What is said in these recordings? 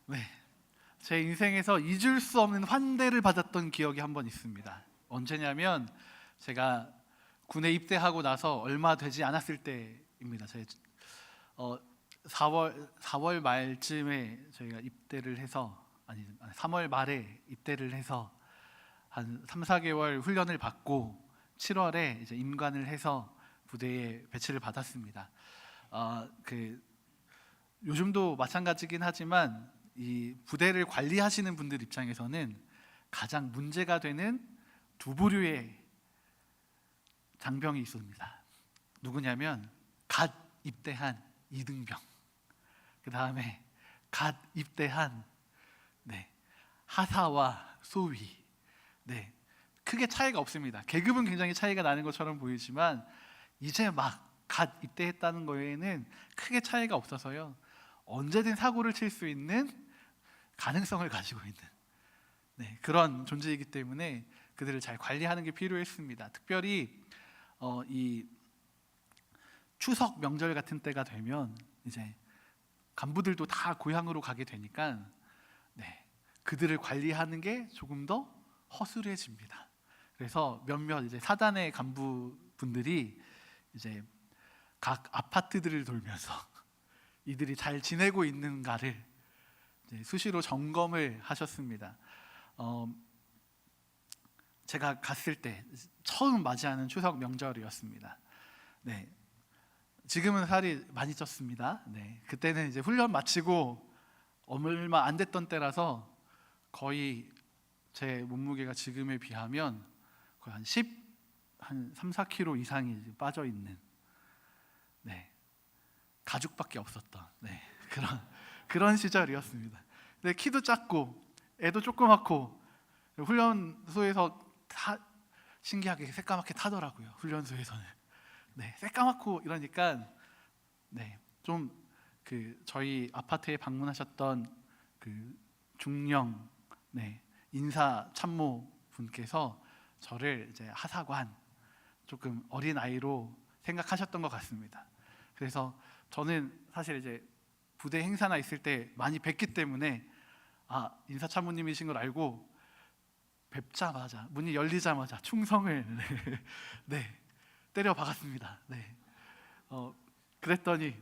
네, 제 인생에서 잊을 수 없는 환대를 받았던 기억이 한 번 있습니다. 언제냐면 제가 군에 입대하고 나서 얼마 되지 않았을 때입니다. 제 4월 말쯤에 저희가 입대를 해서 3월 말에 입대를 해서 한 3, 4개월 훈련을 받고 7월에 이제 임관을 해서 부대에 배치를 받았습니다. 요즘도 마찬가지긴 하지만 이 부대를 관리하시는 분들 입장에서는 가장 문제가 되는 두 부류의 장병이 있습니다. 누구냐면 갓 입대한 이등병, 그 다음에 갓 입대한 하사와 소위. 크게 차이가 없습니다. 계급은 굉장히 차이가 나는 것처럼 보이지만 이제 막 갓 입대했다는 거에는 크게 차이가 없어서요, 언제든 사고를 칠 수 있는 가능성을 가지고 있는 그런 존재이기 때문에 그들을 잘 관리하는 게 필요했습니다. 특별히 이 추석 명절 같은 때가 되면 이제 간부들도 다 고향으로 가게 되니까 그들을 관리하는 게 조금 더 허술해집니다. 그래서 몇몇 이제 사단의 간부분들이 이제 각 아파트들을 돌면서 이들이 잘 지내고 있는가를 수시로 점검을 하셨습니다. 제가 갔을 때 처음 맞이하는 추석 명절이었습니다. 지금은 살이 많이 쪘습니다. 그때는 이제 훈련 마치고 얼마 안 됐던 때라서 거의 제 몸무게가 지금에 비하면 거의 한 3, 4kg 이상이 빠져 있는 가죽밖에 없었던 그런 시절이었습니다. 키도 작고 애도 조그맣고 훈련소에서 다 신기하게 새까맣게 타더라고요. 훈련소에서는 새까맣고 이러니까 좀 저희 아파트에 방문하셨던 그 중령 인사 참모 분께서 저를 이제 하사관, 조금 어린 아이로 생각하셨던 것 같습니다. 그래서 저는 사실 이제 부대 행사나 있을 때 많이 뵙기 때문에 인사 참모님이신 걸 알고 뵙자마자, 문이 열리자마자 충성을 때려 박았습니다. 그랬더니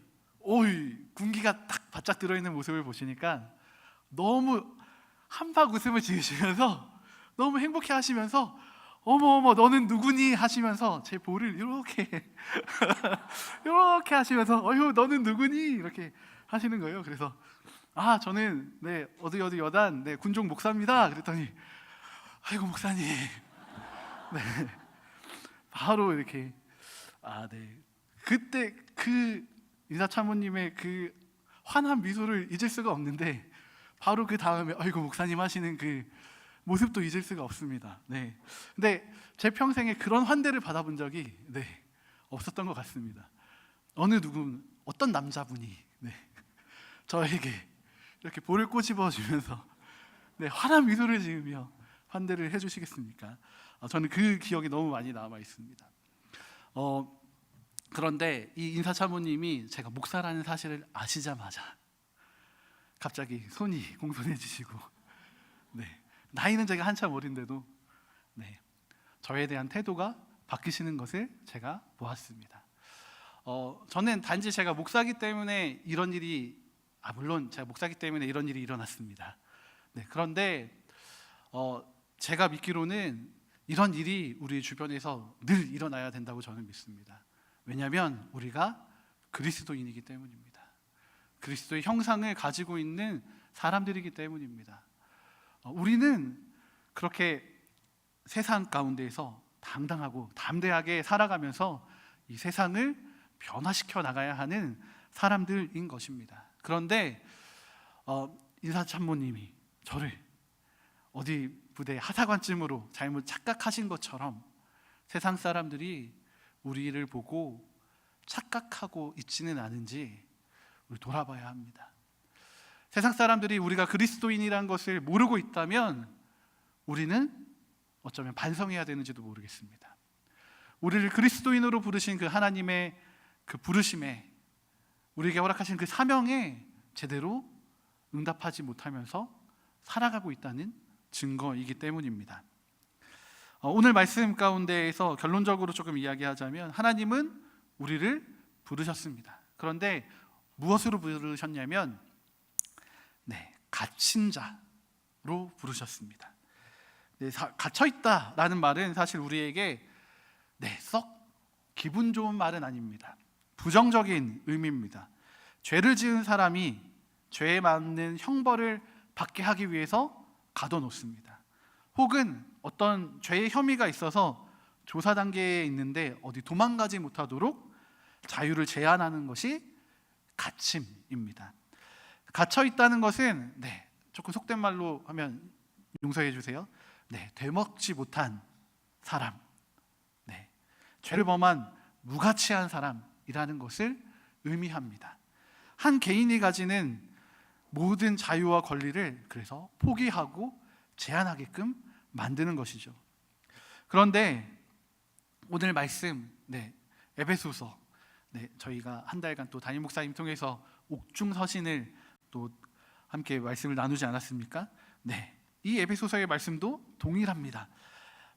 군기가 딱 바짝 들어있는 모습을 보시니까 너무 한박 웃음을 지으시면서 너무 행복해 하시면서 어머 너는 누구니 하시면서 제 볼을 이렇게 이렇게 하시면서 어휴 너는 누구니 이렇게 하시는 거예요. 그래서 저는 어디 여단 군종 목사입니다. 그랬더니 아이고 목사님 바로 이렇게 그때 그 인사참모님의 그 환한 미소를 잊을 수가 없는데 바로 그 다음에 아이고 목사님 하시는 그 모습도 잊을 수가 없습니다. 근데 제 평생에 그런 환대를 받아본 적이 없었던 것 같습니다. 어떤 남자분이 저에게 이렇게 볼을 꼬집어 주면서 환한 미소를 지으며 환대를 해주시겠습니까? 저는 그 기억이 너무 많이 남아 있습니다. 그런데 이 인사참모님이 제가 목사라는 사실을 아시자마자 갑자기 손이 공손해지시고 나이는 제가 한참 어린데도 저에 대한 태도가 바뀌시는 것을 제가 보았습니다. 저는 단지 제가 목사기 때문에 이런 일이 물론 제가 목사기 때문에 이런 일이 일어났습니다. 그런데 제가 믿기로는 이런 일이 우리 주변에서 늘 일어나야 된다고 저는 믿습니다. 왜냐하면 우리가 그리스도인이기 때문입니다. 그리스도의 형상을 가지고 있는 사람들이기 때문입니다. 우리는 그렇게 세상 가운데에서 당당하고 담대하게 살아가면서 이 세상을 변화시켜 나가야 하는 사람들인 것입니다. 그런데 인사참모님이 저를 어디 부대 하사관쯤으로 잘못 착각하신 것처럼 세상 사람들이 우리를 보고 착각하고 있지는 않은지 우리 돌아봐야 합니다. 세상 사람들이 우리가 그리스도인이라는 것을 모르고 있다면 우리는 어쩌면 반성해야 되는지도 모르겠습니다. 우리를 그리스도인으로 부르신 그 하나님의 그 부르심에, 우리에게 허락하신 그 사명에 제대로 응답하지 못하면서 살아가고 있다는 증거이기 때문입니다. 오늘 말씀 가운데에서 결론적으로 조금 이야기하자면 하나님은 우리를 부르셨습니다. 그런데 무엇으로 부르셨냐면 갇힌 자로 부르셨습니다. 갇혀있다라는 말은 사실 우리에게 썩 기분 좋은 말은 아닙니다. 부정적인 의미입니다. 죄를 지은 사람이 죄에 맞는 형벌을 받게 하기 위해서 가둬놓습니다. 혹은 어떤 죄의 혐의가 있어서 조사 단계에 있는데 어디 도망가지 못하도록 자유를 제한하는 것이 갇힘입니다. 갇혀 있다는 것은 조금 속된 말로 하면 용서해 주세요. 되먹지 못한 사람, 죄를 범한 무가치한 사람이라는 것을 의미합니다. 한 개인이 가지는 모든 자유와 권리를 그래서 포기하고 제한하게끔 만드는 것이죠. 그런데 오늘 말씀 에베소서 저희가 한 달간 또 담임 목사님 통해서 옥중서신을 또 함께 말씀을 나누지 않았습니까? 이 에베소서의 말씀도 동일합니다.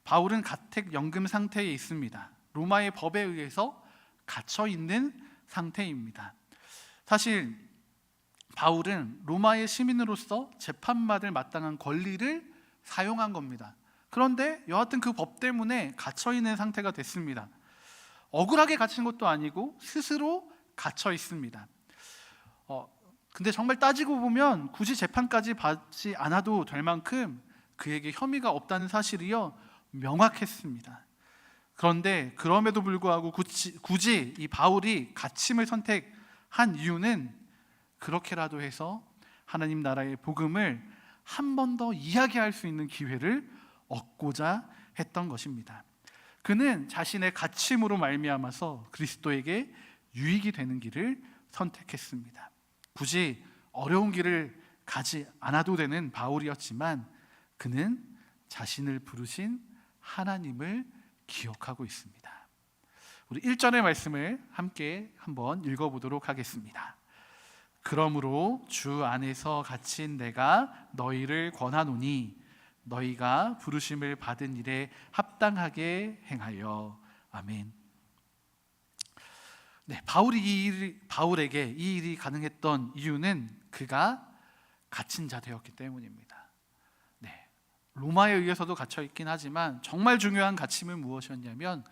바울은 가택연금 상태에 있습니다. 로마의 법에 의해서 갇혀 있는 상태입니다. 사실 바울은 로마의 시민으로서 재판받을 마땅한 권리를 사용한 겁니다. 그런데 여하튼 그 법 때문에 갇혀 있는 상태가 됐습니다. 억울하게 갇힌 것도 아니고 스스로 갇혀 있습니다. 근데 정말 따지고 보면 굳이 재판까지 받지 않아도 될 만큼 그에게 혐의가 없다는 사실이요 명확했습니다. 그런데 그럼에도 불구하고 굳이 이 바울이 갇힘을 선택한 이유는 그렇게라도 해서 하나님 나라의 복음을 한 번 더 이야기할 수 있는 기회를 얻고자 했던 것입니다. 그는 자신의 갇힘으로 말미암아서 그리스도에게 유익이 되는 길을 선택했습니다. 굳이 어려운 길을 가지 않아도 되는 바울이었지만 그는 자신을 부르신 하나님을 기억하고 있습니다. 우리 1절의 말씀을 함께 한번 읽어보도록 하겠습니다. 그러므로 주 안에서 갇힌 내가 너희를 권하노니 너희가 부르심을 받은 일에 합당하게 행하여. 아멘. 바울에게 이 일이 가능했던 이유는 그가 갇힌 자 되었기 때문입니다. 로마에 의해서도 갇혀 있긴 하지만 정말 중요한 갇힘은 무엇이었냐면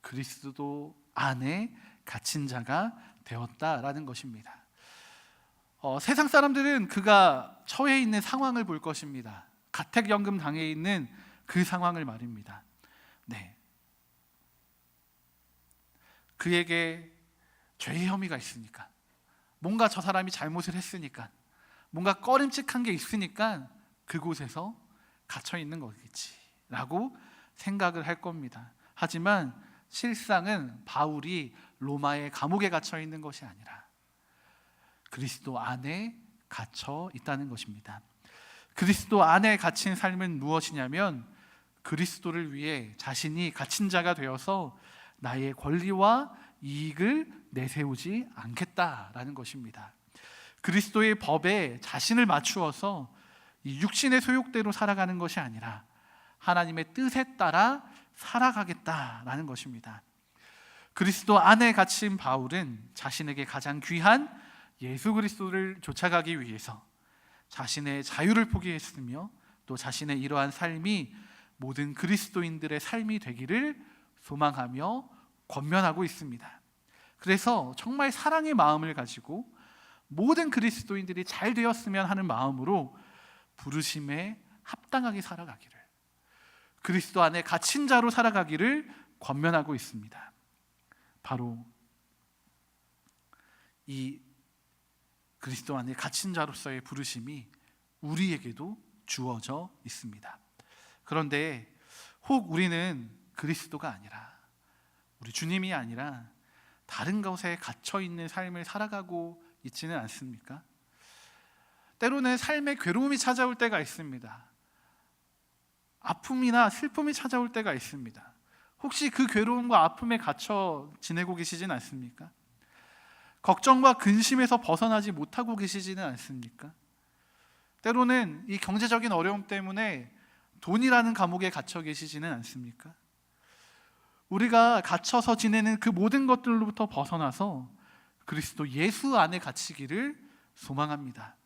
그리스도 안에 갇힌 자가 되었다라는 것입니다. 세상 사람들은 그가 처해 있는 상황을 볼 것입니다. 가택연금 당해 있는 그 상황을 말입니다. 그에게 죄의 혐의가 있으니까, 뭔가 저 사람이 잘못을 했으니까, 뭔가 꺼림칙한 게 있으니까 그곳에서 갇혀 있는 거겠지라고 생각을 할 겁니다. 하지만 실상은 바울이 로마의 감옥에 갇혀 있는 것이 아니라 그리스도 안에 갇혀 있다는 것입니다. 그리스도 안에 갇힌 삶은 무엇이냐면 그리스도를 위해 자신이 갇힌 자가 되어서 나의 권리와 이익을 내세우지 않겠다라는 것입니다. 그리스도의 법에 자신을 맞추어서 이 육신의 소욕대로 살아가는 것이 아니라 하나님의 뜻에 따라 살아가겠다라는 것입니다. 그리스도 안에 갇힌 바울은 자신에게 가장 귀한 예수 그리스도를 쫓아가기 위해서 자신의 자유를 포기했으며 또 자신의 이러한 삶이 모든 그리스도인들의 삶이 되기를 소망하며 권면하고 있습니다. 그래서 정말 사랑의 마음을 가지고 모든 그리스도인들이 잘 되었으면 하는 마음으로 부르심에 합당하게 살아가기를, 그리스도 안에 갇힌 자로 살아가기를 권면하고 있습니다. 바로 이 그리스도 안에 갇힌 자로서의 부르심이 우리에게도 주어져 있습니다. 그런데 혹 우리는 그리스도가 아니라, 우리 주님이 아니라 다른 것에 갇혀 있는 삶을 살아가고 있지는 않습니까? 때로는 삶의 괴로움이 찾아올 때가 있습니다. 아픔이나 슬픔이 찾아올 때가 있습니다. 혹시 그 괴로움과 아픔에 갇혀 지내고 계시진 않습니까? 걱정과 근심에서 벗어나지 못하고 계시지는 않습니까? 때로는 이 경제적인 어려움 때문에 돈이라는 감옥에 갇혀 계시지는 않습니까? 우리가 갇혀서 지내는 그 모든 것들로부터 벗어나서 그리스도 예수 안에 갇히기를 소망합니다.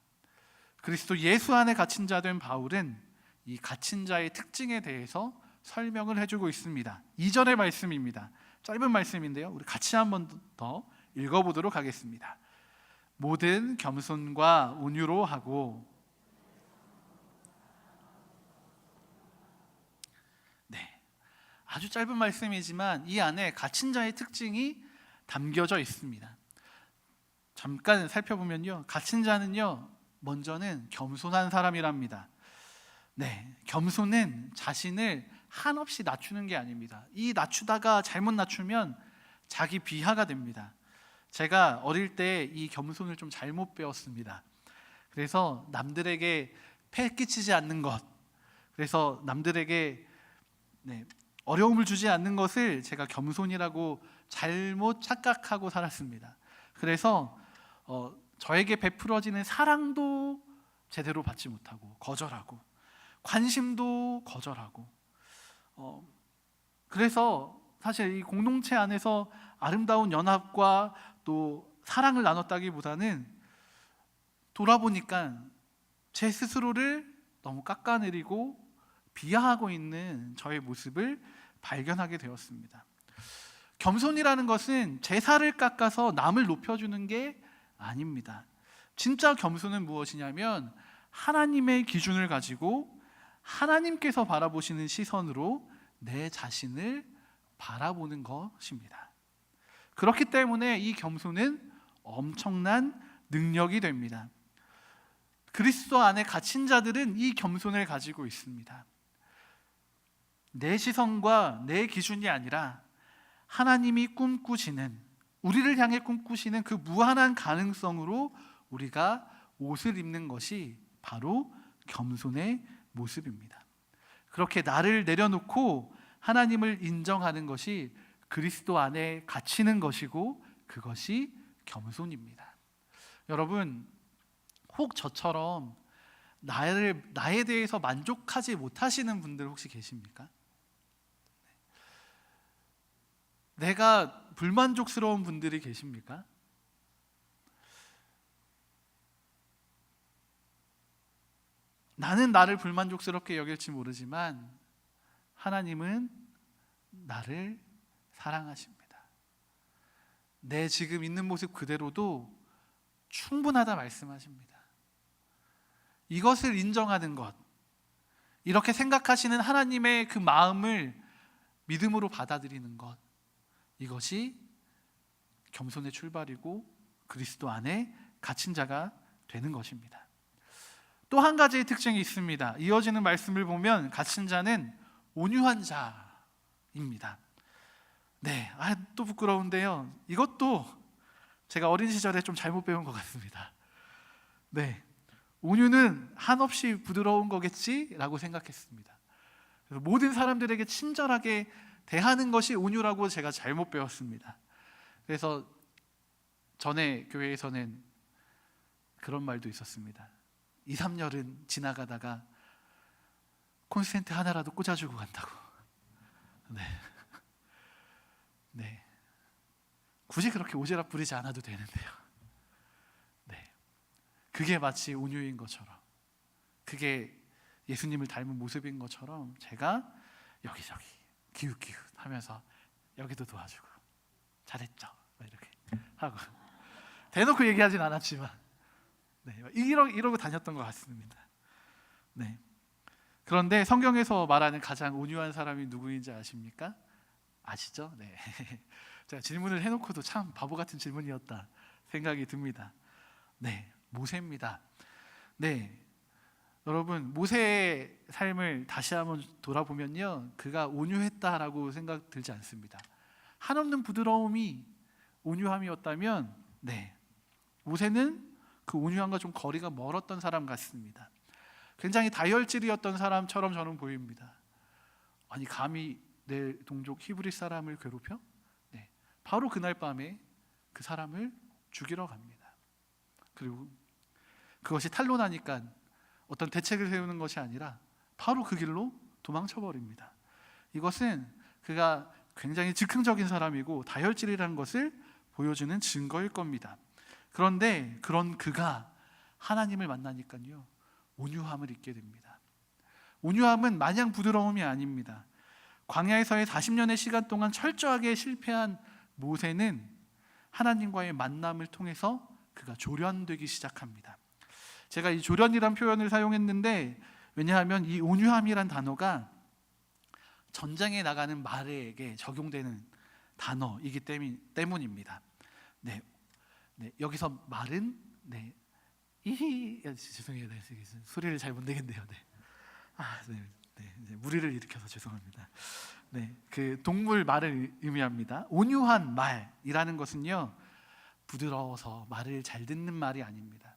그리스도 예수 안에 갇힌 자 된 바울은 이 갇힌 자의 특징에 대해서 설명을 해주고 있습니다. 2절의 말씀입니다. 짧은 말씀인데요, 우리 같이 한번 더 읽어보도록 하겠습니다. 모든 겸손과 온유로 하고. 네, 아주 짧은 말씀이지만 이 안에 갇힌 자의 특징이 담겨져 있습니다. 잠깐 살펴보면요, 갇힌 자는요, 먼저는 겸손한 사람이랍니다. 네, 겸손은 자신을 한없이 낮추는 게 아닙니다. 이 낮추다가 잘못 낮추면 자기 비하가 됩니다. 제가 어릴 때 이 겸손을 좀 잘못 배웠습니다. 그래서 남들에게 폐 끼치지 않는 것, 그래서 남들에게 어려움을 주지 않는 것을 제가 겸손이라고 잘못 착각하고 살았습니다. 그래서 저에게 베풀어지는 사랑도 제대로 받지 못하고 거절하고 관심도 거절하고 그래서 사실 이 공동체 안에서 아름다운 연합과 또 사랑을 나눴다기보다는 돌아보니까 제 스스로를 너무 깎아내리고 비하하고 있는 저의 모습을 발견하게 되었습니다. 겸손이라는 것은 제 살을 깎아서 남을 높여주는 게 아닙니다. 진짜 겸손은 무엇이냐면 하나님의 기준을 가지고 하나님께서 바라보시는 시선으로 내 자신을 바라보는 것입니다. 그렇기 때문에 이 겸손은 엄청난 능력이 됩니다. 그리스도 안에 갇힌 자들은 이 겸손을 가지고 있습니다. 내 시선과 내 기준이 아니라 하나님이 꿈꾸시는, 우리를 향해 꿈꾸시는 그 무한한 가능성으로 우리가 옷을 입는 것이 바로 겸손의 모습입니다. 그렇게 나를 내려놓고 하나님을 인정하는 것이 그리스도 안에 갇히는 것이고 그것이 겸손입니다. 여러분, 혹 저처럼 나에 대해서 만족하지 못하시는 분들 혹시 계십니까? 내가 불만족스러운 분들이 계십니까? 나는 나를 불만족스럽게 여길지 모르지만 하나님은 나를 사랑하십니다. 내 지금 있는 모습 그대로도 충분하다 말씀하십니다. 이것을 인정하는 것, 이렇게 생각하시는 하나님의 그 마음을 믿음으로 받아들이는 것, 이것이 겸손의 출발이고 그리스도 안에 갇힌 자가 되는 것입니다. 또 한 가지의 특징이 있습니다. 이어지는 말씀을 보면 갇힌 자는 온유한 자입니다. 네, 또 부끄러운데요, 이것도 제가 어린 시절에 좀 잘못 배운 것 같습니다. 네, 온유는 한없이 부드러운 거겠지라고 생각했습니다. 그래서 모든 사람들에게 친절하게 대하는 것이 온유라고 제가 잘못 배웠습니다. 그래서 전에 교회에서는 그런 말도 있었습니다. 2, 3년은 지나가다가 콘센트 하나라도 꽂아주고 간다고. 네. 굳이 그렇게 오지랖 부리지 않아도 되는데요. 네. 그게 마치 온유인 것처럼, 그게 예수님을 닮은 모습인 것처럼 제가 여기저기 기웃기웃 하면서 여기도 도와주고 잘했죠 이렇게 하고 대놓고 얘기하진 않았지만 이러고 다녔던 것 같습니다. 네. 그런데 성경에서 말하는 가장 온유한 사람이 누구인지 아십니까? 아시죠? 네. 제가 질문을 해놓고도 참 바보 같은 질문이었다 생각이 듭니다. 네, 모세입니다. 네, 여러분, 모세의 삶을 다시 한번 돌아보면요, 그가 온유했다라고 생각 들지 않습니다. 한없는 부드러움이 온유함이었다면, 모세는 그 온유함과 좀 거리가 멀었던 사람 같습니다. 굉장히 다혈질이었던 사람처럼 저는 보입니다. 아니, 감히 내 동족 히브리 사람을 괴롭혀? 바로 그날 밤에 그 사람을 죽이러 갑니다. 그리고 그것이 탄로나니까 어떤 대책을 세우는 것이 아니라 바로 그 길로 도망쳐 버립니다. 이것은 그가 굉장히 즉흥적인 사람이고 다혈질이라는 것을 보여주는 증거일 겁니다. 그런데 그런 그가 하나님을 만나니까요, 온유함을 잊게 됩니다. 온유함은 마냥 부드러움이 아닙니다. 광야에서의 40년의 시간 동안 철저하게 실패한 모세는 하나님과의 만남을 통해서 그가 조련되기 시작합니다. 제가 이 조련이란 표현을 사용했는데, 왜냐하면 이 온유함이란 단어가 전장에 나가는 말에게 적용되는 단어이기 때문입니다. 네, 여기서 말은 죄송해요. 소리를 잘 못 내겠네요. 무리를 일으켜서 죄송합니다. 그 동물 말을 의미합니다. 온유한 말이라는 것은요, 부드러워서 말을 잘 듣는 말이 아닙니다.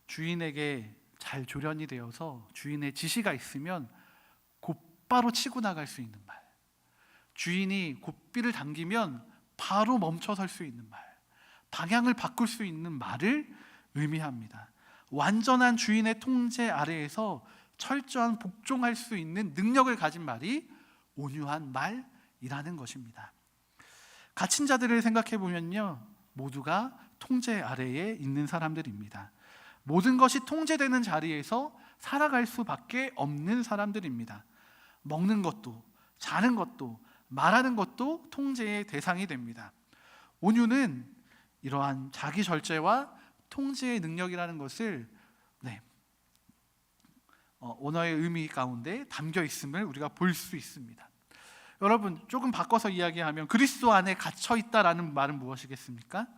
주인에게 잘 조련이 되어서 주인의 지시가 있으면 곧바로 치고 나갈 수 있는 말, 주인이 고삐를 당기면 바로 멈춰설 수 있는 말, 방향을 바꿀 수 있는 말을 의미합니다. 완전한 주인의 통제 아래에서 철저한 복종할 수 있는 능력을 가진 말이 온유한 말이라는 것입니다. 갇힌 자들을 생각해 보면요, 모두가 통제 아래에 있는 사람들입니다. 모든 것이 통제되는 자리에서 살아갈 수밖에 없는 사람들입니다. 먹는 것도, 자는 것도, 말하는 것도 통제의 대상이 됩니다. 온유는 이러한 자기 절제와 통제의 능력이라는 것을 언어의 의미 가운데 담겨 있음을 우리가 볼 수 있습니다. 여러분, 조금 바꿔서 이야기하면 그리스도 안에 갇혀 있다라는 말은 무엇이겠습니까?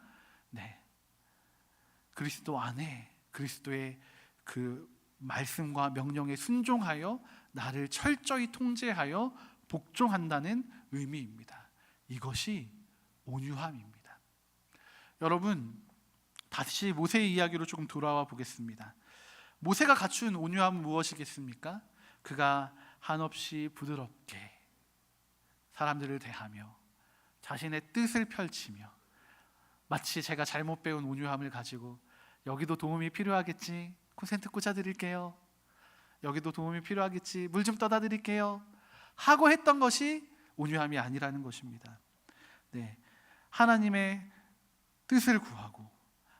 그리스도 안에, 그리스도의 그 말씀과 명령에 순종하여 나를 철저히 통제하여 복종한다는 의미입니다. 이것이 온유함입니다. 여러분, 다시 모세의 이야기로 조금 돌아와 보겠습니다. 모세가 갖춘 온유함은 무엇이겠습니까? 그가 한없이 부드럽게 사람들을 대하며 자신의 뜻을 펼치며, 마치 제가 잘못 배운 온유함을 가지고 여기도 도움이 필요하겠지, 콘센트 꽂아드릴게요, 여기도 도움이 필요하겠지, 물 좀 떠다 드릴게요 하고 했던 것이 온유함이 아니라는 것입니다. 하나님의 뜻을 구하고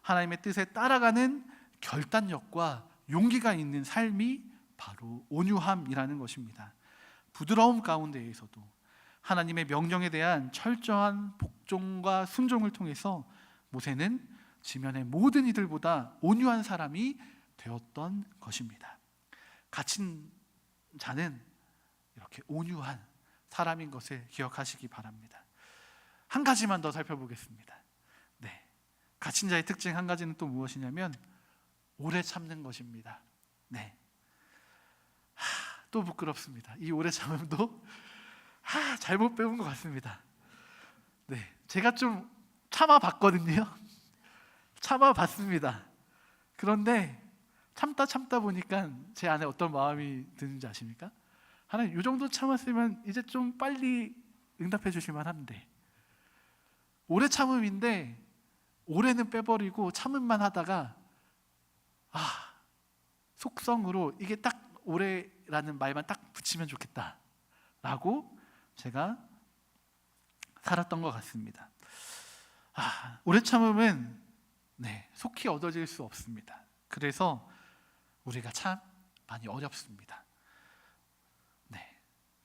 하나님의 뜻에 따라가는 결단력과 용기가 있는 삶이 바로 온유함이라는 것입니다. 부드러움 가운데에서도 하나님의 명령에 대한 철저한 복종과 순종을 통해서 모세는 지면의 모든 이들보다 온유한 사람이 되었던 것입니다. 갇힌 자는 이렇게 온유한 사람인 것을 기억하시기 바랍니다. 한 가지만 더 살펴보겠습니다. 갇힌 자의 특징 한 가지는 또 무엇이냐면 오래 참는 것입니다. 또 부끄럽습니다. 이 오래 참음도 잘못 배운 것 같습니다. 제가 좀 참아봤거든요. 참아봤습니다. 그런데 참다 보니까 제 안에 어떤 마음이 드는지 아십니까? 하나님, 이 정도 참았으면 이제 좀 빨리 응답해 주실만 한데, 오래 참음인데 오래는 빼버리고 참음만 하다가 속성으로 이게 딱 오래라는 말만 딱 붙이면 좋겠다 라고 제가 살았던 것 같습니다. 오래 참음은 속히 얻어질 수 없습니다. 그래서 우리가 참 많이 어렵습니다.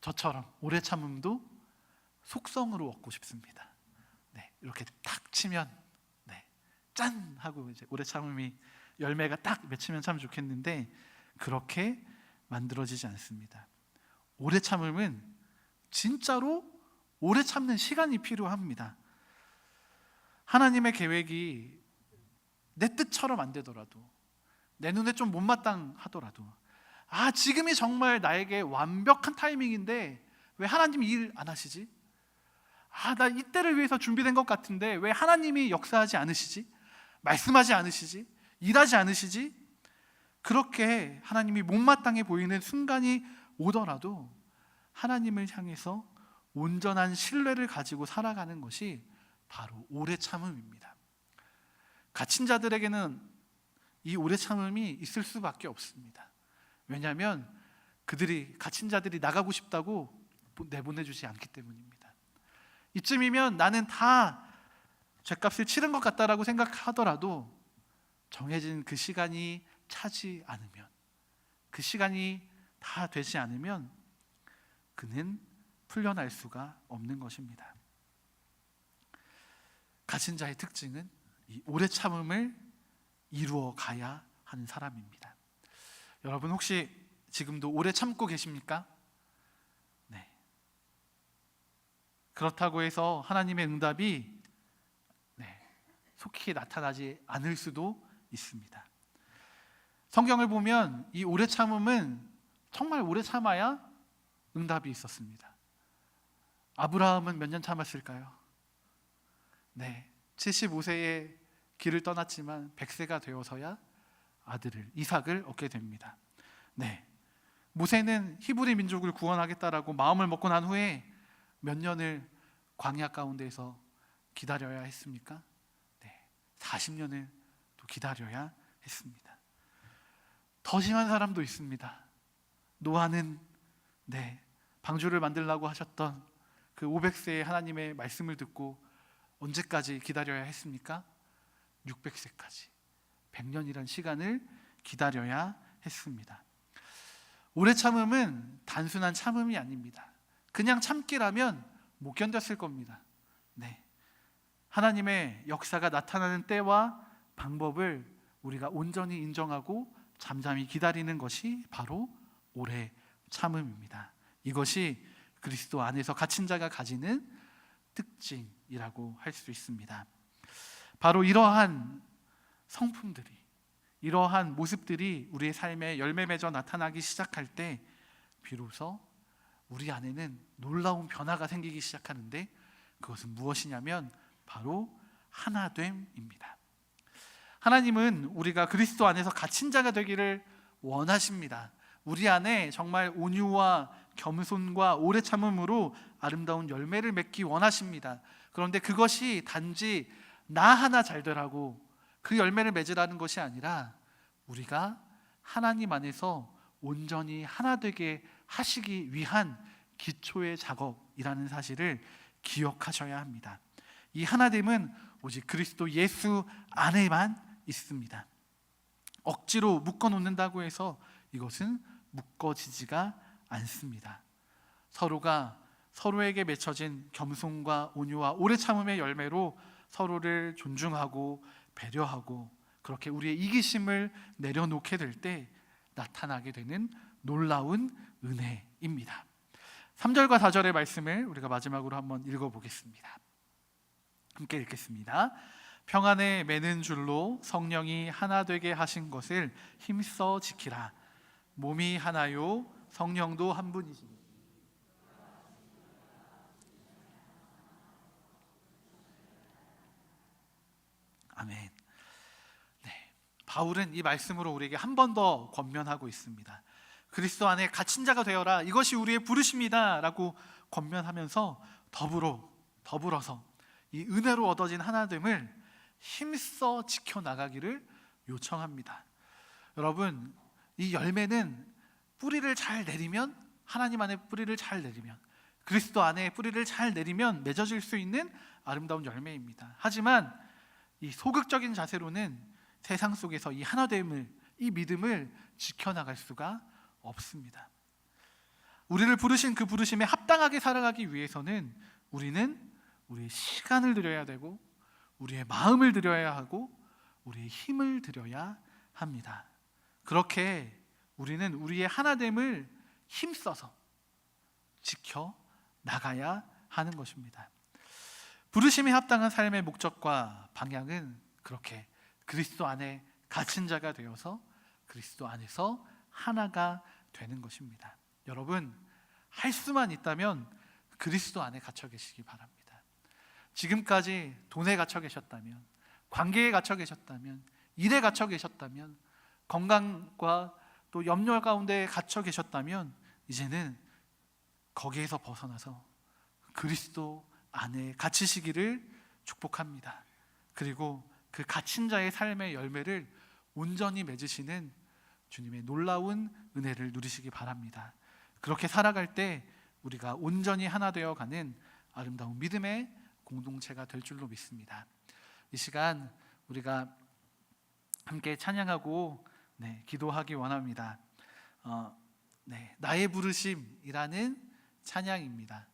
저처럼 오래 참음도 속성으로 얻고 싶습니다. 이렇게 탁 치면 짠 하고 이제 오래 참음이 열매가 딱 맺히면 참 좋겠는데 그렇게 만들어지지 않습니다. 오래 참음은 진짜로 오래 참는 시간이 필요합니다. 하나님의 계획이 내 뜻처럼 안 되더라도, 내 눈에 좀 못마땅하더라도, 지금이 정말 나에게 완벽한 타이밍인데 왜 하나님이 일 안 하시지? 나 이때를 위해서 준비된 것 같은데 왜 하나님이 역사하지 않으시지? 말씀하지 않으시지? 일하지 않으시지? 그렇게 하나님이 못마땅해 보이는 순간이 오더라도 하나님을 향해서 온전한 신뢰를 가지고 살아가는 것이 바로 오래 참음입니다. 갇힌 자들에게는 이 오래 참음이 있을 수밖에 없습니다. 왜냐하면 그들이 갇힌 자들이 나가고 싶다고 내보내주지 않기 때문입니다. 이쯤이면 나는 다 죗값을 치른 것 같다라고 생각하더라도 정해진 그 시간이 차지 않으면, 그 시간이 다 되지 않으면 그는 풀려날 수가 없는 것입니다. 갇힌 자의 특징은 이 오래 참음을 이루어 가야 하는 사람입니다. 여러분 혹시 지금도 오래 참고 계십니까? 네. 그렇다고 해서 하나님의 응답이 속히 나타나지 않을 수도 있습니다. 성경을 보면 이 오래 참음은 정말 오래 참아야 응답이 있었습니다. 아브라함은 몇 년 참았을까요? 75세에 길을 떠났지만 100세가 되어서야 아들을 이삭을 얻게 됩니다. 모세는 히브리 민족을 구원하겠다라고 마음을 먹고 난 후에 몇 년을 광야 가운데서 기다려야 했습니까? 40년을 또 기다려야 했습니다. 더 심한 사람도 있습니다. 노아는 방주를 만들라고 하셨던 그 500세의 하나님의 말씀을 듣고 언제까지 기다려야 했습니까? 600세까지 100년이란 시간을 기다려야 했습니다. 오래 참음은 단순한 참음이 아닙니다. 그냥 참기라면 못 견뎠을 겁니다. 하나님의 역사가 나타나는 때와 방법을 우리가 온전히 인정하고 잠잠히 기다리는 것이 바로 오래 참음입니다. 이것이 그리스도 안에서 갇힌 자가 가지는 특징이라고 할 수 있습니다. 바로 이러한 성품들이, 이러한 모습들이 우리의 삶에 열매 맺어 나타나기 시작할 때 비로소 우리 안에는 놀라운 변화가 생기기 시작하는데, 그것은 무엇이냐면 바로 하나됨입니다. 하나님은 우리가 그리스도 안에서 갇힌 자가 되기를 원하십니다. 우리 안에 정말 온유와 겸손과 오래 참음으로 아름다운 열매를 맺기 원하십니다. 그런데 그것이 단지 나 하나 잘 되라고 그 열매를 맺으라는 것이 아니라 우리가 하나님 안에서 온전히 하나 되게 하시기 위한 기초의 작업이라는 사실을 기억하셔야 합니다. 이 하나됨은 오직 그리스도 예수 안에만 있습니다. 억지로 묶어 놓는다고 해서 이것은 묶어지지가 않습니다. 서로가 서로에게 맺혀진 겸손과 온유와 오래 참음의 열매로 서로를 존중하고 배려하고 그렇게 우리의 이기심을 내려놓게 될 때 나타나게 되는 놀라운 은혜입니다. 3절과 4절의 말씀을 우리가 마지막으로 한번 읽어보겠습니다. 함께 읽겠습니다. 평안에 매는 줄로 성령이 하나 되게 하신 것을 힘써 지키라. 몸이 하나요 성령도 한 분이시니. 아멘. 바울은 이 말씀으로 우리에게 한 번 더 권면하고 있습니다. 그리스도 안에 갇힌 자가 되어라. 이것이 우리의 부르심이다 라고 권면하면서 더불어서 이 은혜로 얻어진 하나됨을 힘써 지켜나가기를 요청합니다. 여러분, 이 열매는 뿌리를 잘 내리면, 하나님 안에 뿌리를 잘 내리면, 그리스도 안에 뿌리를 잘 내리면 맺어질 수 있는 아름다운 열매입니다. 하지만 이 소극적인 자세로는 세상 속에서 이 하나됨을, 이 믿음을 지켜나갈 수가 없습니다. 우리를 부르신 그 부르심에 합당하게 살아가기 위해서는 우리는 우리의 시간을 들여야 되고 우리의 마음을 들여야 하고 우리의 힘을 들여야 합니다. 그렇게 우리는 우리의 하나됨을 힘써서 지켜나가야 하는 것입니다. 부르심에 합당한 삶의 목적과 방향은 그렇게 그리스도 안에 갇힌 자가 되어서 그리스도 안에서 하나가 되는 것입니다. 여러분, 할 수만 있다면 그리스도 안에 갇혀 계시기 바랍니다. 지금까지 돈에 갇혀 계셨다면, 관계에 갇혀 계셨다면, 일에 갇혀 계셨다면, 건강과 또 염려 가운데 갇혀 계셨다면 이제는 거기에서 벗어나서 그리스도 안에 갇히시기를 축복합니다. 그리고 그 갇힌 자의 삶의 열매를 온전히 맺으시는 주님의 놀라운 은혜를 누리시기 바랍니다. 그렇게 살아갈 때 우리가 온전히 하나 되어가는 아름다운 믿음의 공동체가 될 줄로 믿습니다. 이 시간 우리가 함께 찬양하고 기도하기 원합니다. 나의 부르심이라는 찬양입니다.